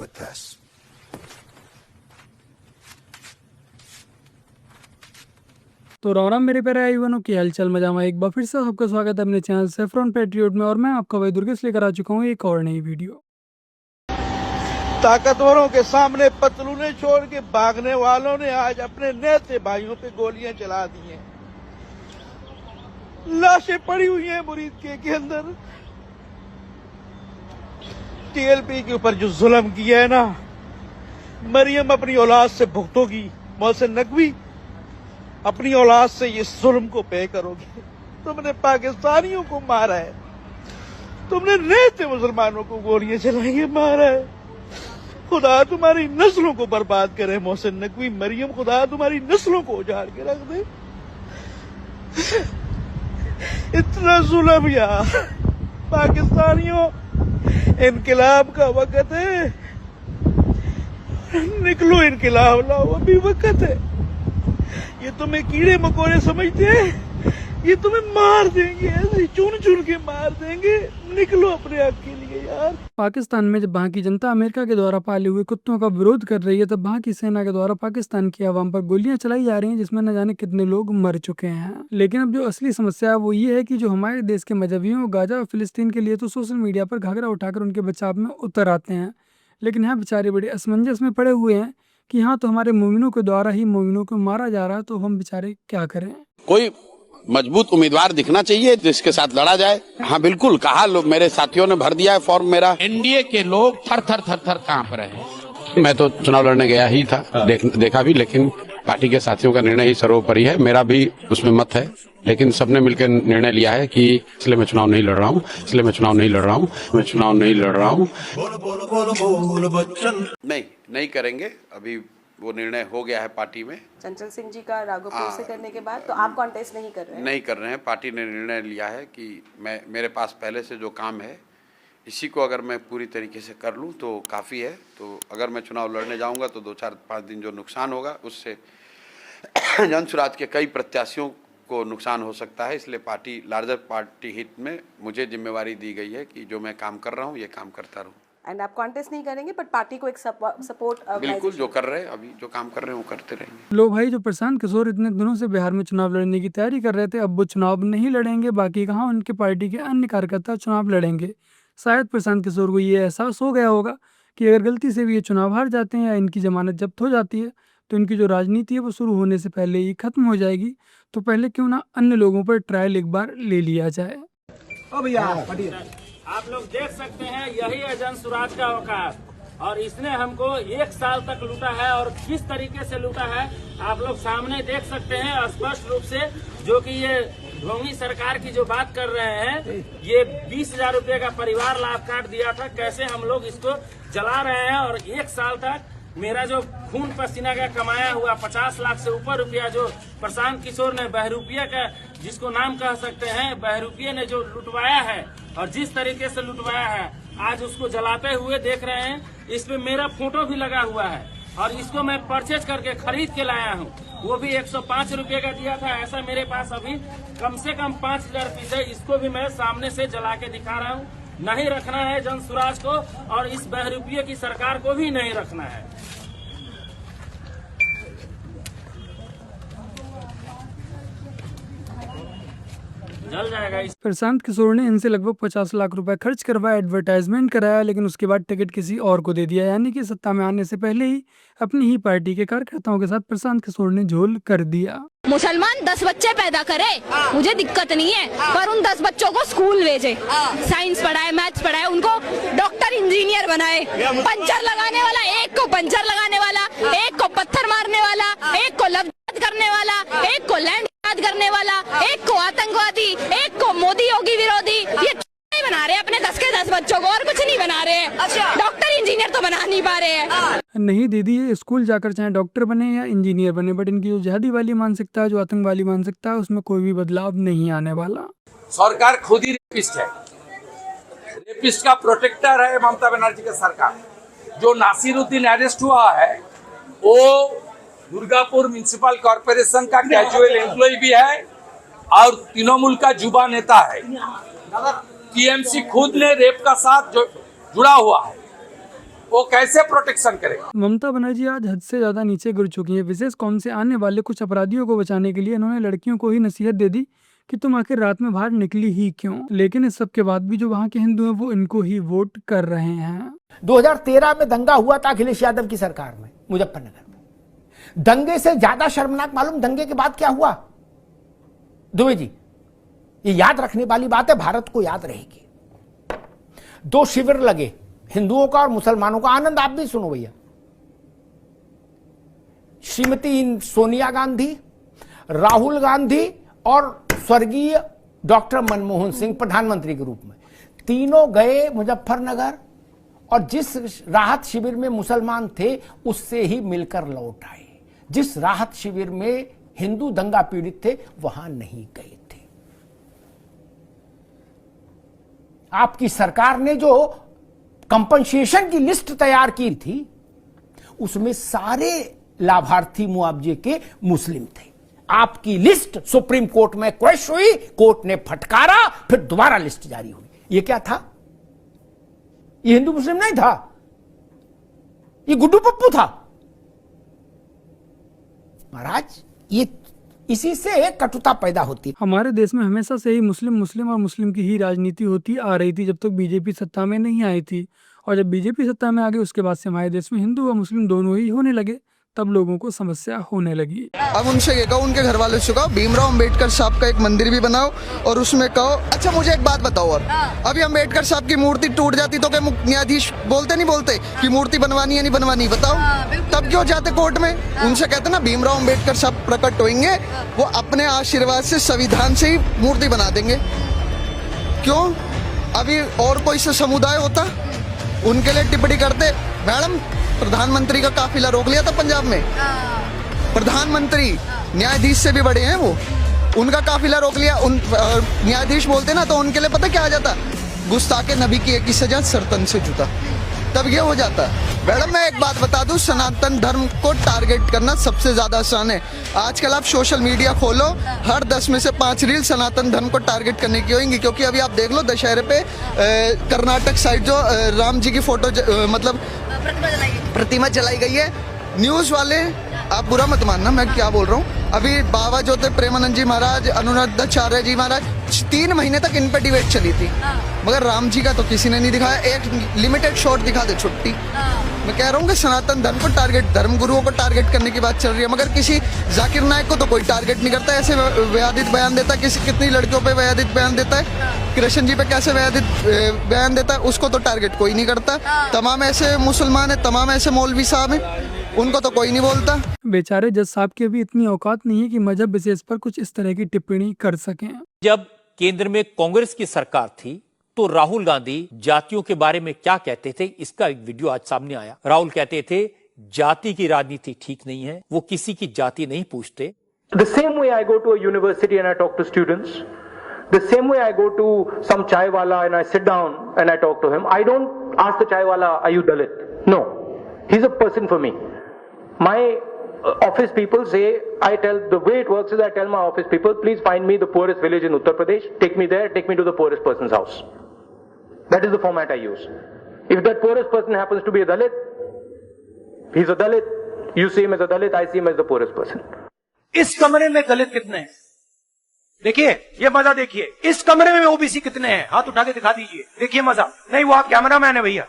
with this. तो राम मेरे प्यारे आईवानों की हलचल मजामा एक बार फिर से सबका स्वागत है अपने चैनल सेफ्रॉन पैट्रियट में। और मैं आपका भाई दुर्गेश लेकर आ चुका हूँ एक और नई वीडियो। ताकतवरों के सामने पतलूने छोड़ के भागने वालों ने आज अपने नेते भाइयों पे गोलियां चला दी हैं। लाशें पड़ी हुई हैं मुरीद के अंदर। टीएलपी के ऊपर जो जुल्म किया है ना, मरियम अपनी औलाद से भुगतोगी। मोहसिन नकवी अपनी औलाद से ये जुल्म को पे करोगे। तुमने पाकिस्तानियों को मारा है, तुमने नेते मुसलमानों को गोलियां चलाई है, मारा है। खुदा तुम्हारी नस्लों को बर्बाद करे मोहसिन नकवी, मरियम, खुदा तुम्हारी नस्लों को उजाड़ के रख दे। इतना जुल्म यार पाकिस्तानियों, इनकलाब का वक्त है, निकलो इनकलाब लाओ, अभी वक्त है। ये तुम्हें कीड़े मकोड़े समझते हैं, ये तुम्हें मार देंगे, ऐसे चुन चुन के मार देंगे। निकलो अपने हक के लिए यार। पाकिस्तान में जब वहाँ की जनता अमेरिका के द्वारा पाले हुए कुत्तों का विरोध कर रही है, तब वहाँ की सेना के द्वारा पाकिस्तान की आवाम पर गोलियां चलाई जा रही हैं, जिसमें न जाने कितने लोग मर चुके हैं। लेकिन अब जो असली समस्या है वो ये है कि जो हमारे देश के मजहबियों गाजा और फिलिस्तीन के लिए तो सोशल मीडिया पर घाघरा उठाकर उनके बचाव में उतर आते हैं, लेकिन यहाँ बेचारे बड़े असमंजस में पड़े हुए हैं कि हाँ तो हमारे मोमिनों के द्वारा ही मोमिनों को मारा जा रहा है, तो हम बेचारे क्या करें। कोई मजबूत उम्मीदवार दिखना चाहिए जिसके साथ लड़ा जाए। हाँ बिल्कुल कहा, लोग मेरे साथियों ने भर दिया है फॉर्म मेरा। एनडीए के लोग थर थर थर थर कांप रहे हैं। मैं तो चुनाव लड़ने गया ही था, देखा भी, लेकिन पार्टी के साथियों का निर्णय ही सर्वोपरि है, मेरा भी उसमें मत है। लेकिन सबने मिलकर निर्णय लिया है कि इसलिए मैं चुनाव नहीं लड़ रहा हूँ, इसलिए मैं चुनाव नहीं लड़ रहा हूँ, मैं चुनाव नहीं लड़ रहा हूँ। नहीं करेंगे, अभी वो निर्णय हो गया है पार्टी में। चंचल सिंह जी का राघोपुर से करने के बाद तो आप कॉन्टेस्ट नहीं कर रहे हैं? नहीं कर रहे हैं, पार्टी ने निर्णय लिया है कि मेरे पास पहले से जो काम है इसी को अगर मैं पूरी तरीके से कर लूं तो काफ़ी है। तो अगर मैं चुनाव लड़ने जाऊंगा तो 2-4-5 दिन जो नुकसान होगा उससे जनसुराज के कई प्रत्याशियों को नुकसान हो सकता है। इसलिए पार्टी लार्जर पार्टी हित में मुझे जिम्मेवारी दी गई है कि जो मैं काम कर रहा हूँ ये काम करता रहूँ। एंड आप कॉन्टेस्ट नहीं करेंगे, बट पार्टी को एक सपोर्ट बिल्कुल, जो कर रहे हैं अभी जो काम कर रहे हैं वो करते रहेंगे। लो भाई, जो प्रशांत किशोर इतने दिनों से बिहार में चुनाव लड़ने की तैयारी कर रहे थे, अब वो चुनाव नहीं लड़ेंगे। बाकी कहाँ उनके पार्टी के अन्य कार्यकर्ता चुनाव लड़ेंगे। शायद प्रशांत किशोर को ये एहसास हो गया होगा कि अगर गलती से भी ये चुनाव हार जाते हैं या इनकी जमानत जब्त हो जाती है तो इनकी जो राजनीति है वो शुरू होने से पहले ही खत्म हो जाएगी। तो पहले क्यों ना अन्य लोगों पर ट्रायल एक बार ले लिया जाए। आप लोग देख सकते हैं, यही है जनसुराज का औकात। और इसने हमको 1 साल तक लूटा है, और किस तरीके से लूटा है आप लोग सामने देख सकते हैं स्पष्ट रूप से। जो कि ये ढोंगी सरकार की जो बात कर रहे हैं, ये 20,000 रुपये का परिवार लाभ कार्ड दिया था, कैसे हम लोग इसको जला रहे हैं। और 1 साल तक मेरा जो खून पसीना का कमाया हुआ 50 लाख से ऊपर रुपया जो प्रशांत किशोर ने बहरूपिया का, जिसको नाम कह सकते हैं, बहरूपिया ने जो लुटवाया है और जिस तरीके से लुटवाया है, आज उसको जलाते हुए देख रहे हैं। इस पे मेरा फोटो भी लगा हुआ है और इसको मैं परचेज करके खरीद के लाया हूँ, वो भी 105 रुपये का दिया था। ऐसा मेरे पास अभी कम से कम 5,000 पीस है। इसको भी मैं सामने से जला के दिखा रहा हूँ। नहीं रखना है जनसुराज को, और इस बहरूपिये की सरकार को भी नहीं रखना है। जल जाएगा। प्रशांत किशोर ने इनसे लगभग 50 लाख रुपए खर्च करवाया, एडवर्टाइजमेंट कराया, लेकिन उसके बाद टिकट किसी और को दे दिया। यानी कि सत्ता में आने से पहले ही अपनी ही पार्टी के कार्यकर्ताओं के साथ प्रशांत किशोर ने झोल कर दिया। मुसलमान 10 बच्चे पैदा करे, मुझे दिक्कत नहीं है, पर उन 10 बच्चों को स्कूल भेजे, साइंस पढ़ाए, मैथ्स पढ़ाए, उनको डॉक्टर इंजीनियर बनाए। पंचर लगाने वाला एक को पंचर लगाने वाला, एक को पत्थर मारने वाला, एक को लफ्ज करने वाला, एक को लैंड करने वाला, एक को आतंकवादी, एक को मोदी योगी विरोधी। ये नहीं बना रहे अपने 10 के 10 बच्चों को, और कुछ नहीं बना रहे। अच्छा, डॉक्टर इंजीनियर तो बना नहीं पा रहे हैं। नहीं दीदी, ये स्कूल जाकर चाहे डॉक्टर बने या इंजीनियर बने, बट इनकी जो जिहादी वाली मानसिकता है, जो आतंकवादी मानसिकता है, उसमें कोई भी बदलाव नहीं आने वाला। सरकार खुद ही रेपिस्ट है, रेपिस्ट का प्रोटेक्टर है ममता बनर्जी का सरकार। जो नासिरुद्दीन अरेस्ट हुआ है वो दुर्गापुर म्युनिसिपल कॉर्पोरेशन का कैजुअल एम्प्लॉय भी है और तृणमूल का युवा नेता है। टीएमसी खुद ने रेप का साथ जुड़ा हुआ है। वो कैसे प्रोटेक्शन करेगा? ममता बनर्जी आज हद से ज्यादा नीचे गिर चुकी हैं। विशेष कौम से आने वाले कुछ अपराधियों को बचाने के लिए इन्होंने लड़कियों को ही नसीहत दे दी कि तुम आखिर रात में बाहर निकली ही क्यों। लेकिन इस सब के बाद भी जो वहाँ के हिंदू हैं वो इनको ही वोट कर रहे हैं। 2013 में दंगा हुआ था अखिलेश यादव की सरकार में मुजफ्फरनगर में। दंगे से ज्यादा शर्मनाक मालूम दंगे के बाद क्या हुआ? दुबे जी, ये याद रखने वाली बात है, भारत को याद रहेगी। 2 शिविर लगे, हिंदुओं का और मुसलमानों का। आनंद आप भी सुनो भैया। श्रीमती सोनिया गांधी, राहुल गांधी और स्वर्गीय डॉक्टर मनमोहन सिंह प्रधानमंत्री के रूप में तीनों गए मुजफ्फरनगर और जिस राहत शिविर में मुसलमान थे उससे ही मिलकर लौट आए। जिस राहत शिविर में हिंदू दंगा पीड़ित थे वहां नहीं गए थे। आपकी सरकार ने जो कंपनसेशन की लिस्ट तैयार की थी उसमें सारे लाभार्थी मुआवजे के मुस्लिम थे। आपकी लिस्ट सुप्रीम कोर्ट में क्वेश्चन हुई, कोर्ट ने फटकारा, फिर दोबारा लिस्ट जारी हुई। ये क्या था? ये हिंदू मुस्लिम नहीं था, ये गुड्डू पप्पू था। महाराज, ये इसी से कटुता पैदा होती। हमारे देश में हमेशा से ही मुस्लिम और मुस्लिम की ही राजनीति होती आ रही थी जब तक बीजेपी सत्ता में नहीं आई थी। और जब बीजेपी सत्ता में आ गई उसके बाद से हमारे देश में हिंदू और मुस्लिम दोनों ही होने लगे, तब लोगों को समस्या होने लगी। अब उनसे ये कहो, उनके घर वालों से कहो भीमराव अंबेडकर साहब का एक मंदिर भी बनाओ और उसमें कहो। अच्छा मुझे एक बात बताओ, और अभी अंबेडकर साहब की मूर्ति टूट जाती तो क्या न्यायाधीश नहीं बोलते कि मूर्ति बनवानी है नहीं बनवानी? बताओ, तब क्यों जाते कोर्ट में? उनसे कहते ना भीमराव अंबेडकर साहब प्रकट होंगे, वो अपने आशीर्वाद से संविधान से ही मूर्ति बना देंगे। क्यों? अभी और कोई सा समुदाय होता उनके लिए टिप्पणी करते। मैडम, प्रधानमंत्री का काफिला रोक लिया था पंजाब में। प्रधानमंत्री न्यायाधीश से भी बड़े हैं वो, उनका काफिला रोक लिया। उन न्यायाधीश बोलते ना तो उनके लिए पता क्या आ जाता? गुस्ताखे नबी की एक ही सजा, सरतन से जुता। तब ये हो जाता। मैडम मैं एक बात बता दूं, सनातन धर्म को टारगेट करना सबसे ज्यादा आसान है। आजकल आप सोशल मीडिया खोलो, हर 10 में से 5 रील सनातन धर्म को टारगेट करने की होंगी। क्योंकि अभी आप देख लो दशहरे पे कर्नाटक साइड जो राम जी की फोटो मतलब प्रतिमा जलाई गई है। न्यूज वाले, आप बुरा मत मानना मैं क्या बोल रहा हूँ, अभी बाबा जो थे प्रेमानंद जी महाराज, अनुराधाचार्य जी महाराज, 3 महीने तक इन पर डिबेट चली थी, मगर राम जी का तो किसी ने नहीं दिखाया। एक लिमिटेड शॉट दिखा दे, छुट्टी। मैं कह रहा हूँ कि सनातन धर्म को टारगेट, धर्म गुरुओं को टारगेट करने की बात चल रही है, मगर किसी जाकिर नायक को तो कोई टारगेट नहीं करता। ऐसे व्याधित बयान देता है, कितनी लड़कियों पे व्याधित बयान देता है, कृष्ण जी पे कैसे व्याधित बयान देता है, उसको तो टारगेट कोई नहीं करता। तमाम ऐसे मुसलमान है, तमाम ऐसे मौलवी साहब हैं, उनको तो कोई नहीं बोलता। बेचारे जज साहब की अभी इतनी औकात नहीं है कि मजहब विशेष पर कुछ इस तरह की टिप्पणी कर सकें। जब केंद्र में कांग्रेस की सरकार थी तो राहुल गांधी जातियों के बारे में क्या कहते थे, इसका एक वीडियो आज सामने आया। राहुल कहते थे जाति की राजनीति ठीक नहीं है, वो किसी की जाति नहीं पूछते। The same way I go to a university and I talk to students, the same way I go to some chai wala and I sit down and I talk to him. I don't ask the chai wala, are you Dalit? No, he's a person for me. My office people say, the way it works is I tell my office people, please find me the poorest village in Uttar Pradesh, take me there, take me to the poorest person's house. That is the format I use. If that poorest person happens to be a Dalit, he's a Dalit, you see him as a Dalit, I see him as the poorest person. इस कमरे में दलित कितने हैं? देखिए, ये मजा देखिए। इस कमरे में ओबीसी कितने हैं? हाथ उठा के दिखा दीजिए, देखिए मजा। नहीं, वो आप कैमरामैन है भैया,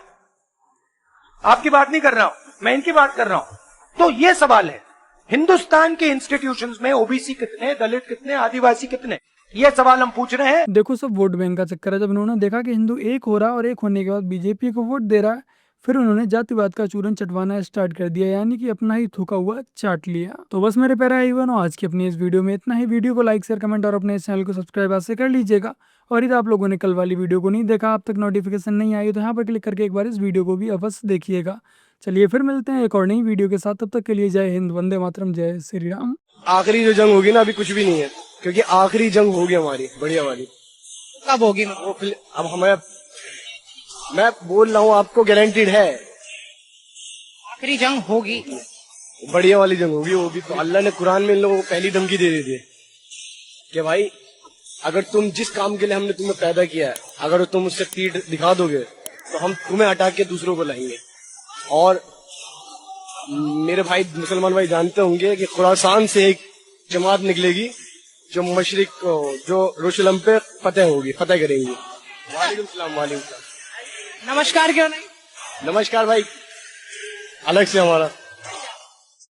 आपकी बात नहीं कर रहा हूं, मैं इनकी बात कर रहा हूं। तो ये सवाल है, हिंदुस्तान के इंस्टीट्यूशंस में ओबीसी कितने, दलित कितने, आदिवासी कितने, ये सवाल हम पूछ रहे हैं। देखो सब वोट बैंक का चक्कर है। जब इन्होंने देखा कि हिंदू एक हो रहा और एक होने के बाद बीजेपी को वोट दे रहा है, फिर उन्होंने जातिवाद का चूरन चटवाना स्टार्ट कर दिया, यानी कि अपना ही थूका हुआ चाट लिया। तो बस मेरे प्यारे भाई-बहनों, आज की अपनी इस वीडियो में इतना ही। वीडियो को लाइक शेयर कमेंट और अपने इस चैनल को सब्सक्राइब आज से कर लीजिएगा। और यदि आप लोगों ने कल वाली वीडियो को नहीं देखा, अब तक नोटिफिकेशन नहीं आई तो यहाँ पर क्लिक करके एक बार इस वीडियो को भी अवश्य देखिएगा। चलिए फिर मिलते हैं एक और नई वीडियो के साथ, तब तक के लिए जय हिंद, वंदे मातरम, जय श्री राम। आखिरी जो जंग होगी ना, अभी कुछ भी नहीं है, क्योंकि आखिरी जंग होगी हमारी बढ़िया वाली। कब होगी? अब हमें, मैं बोल रहा हूँ आपको, गारंटीड है आखिरी जंग होगी, बढ़िया वाली जंग होगी। वो भी तो अल्लाह ने कुरान में इन लोगों को पहली धमकी दे दी थी कि भाई अगर तुम जिस काम के लिए हमने तुम्हें पैदा किया है, अगर तुम उससे पीठ दिखा दोगे तो हम तुम्हें हटा के दूसरों को लाएंगे। और मेरे भाई मुसलमान भाई जानते होंगे कि खुरासान से एक जमात निकलेगी जो मशरिक जो यरूशलेम पे फतेह करेंगी। वालेकुम सलाम। वालेकुम सलाम। नमस्कार क्यों नहीं? नमस्कार भाई अलग से हमारा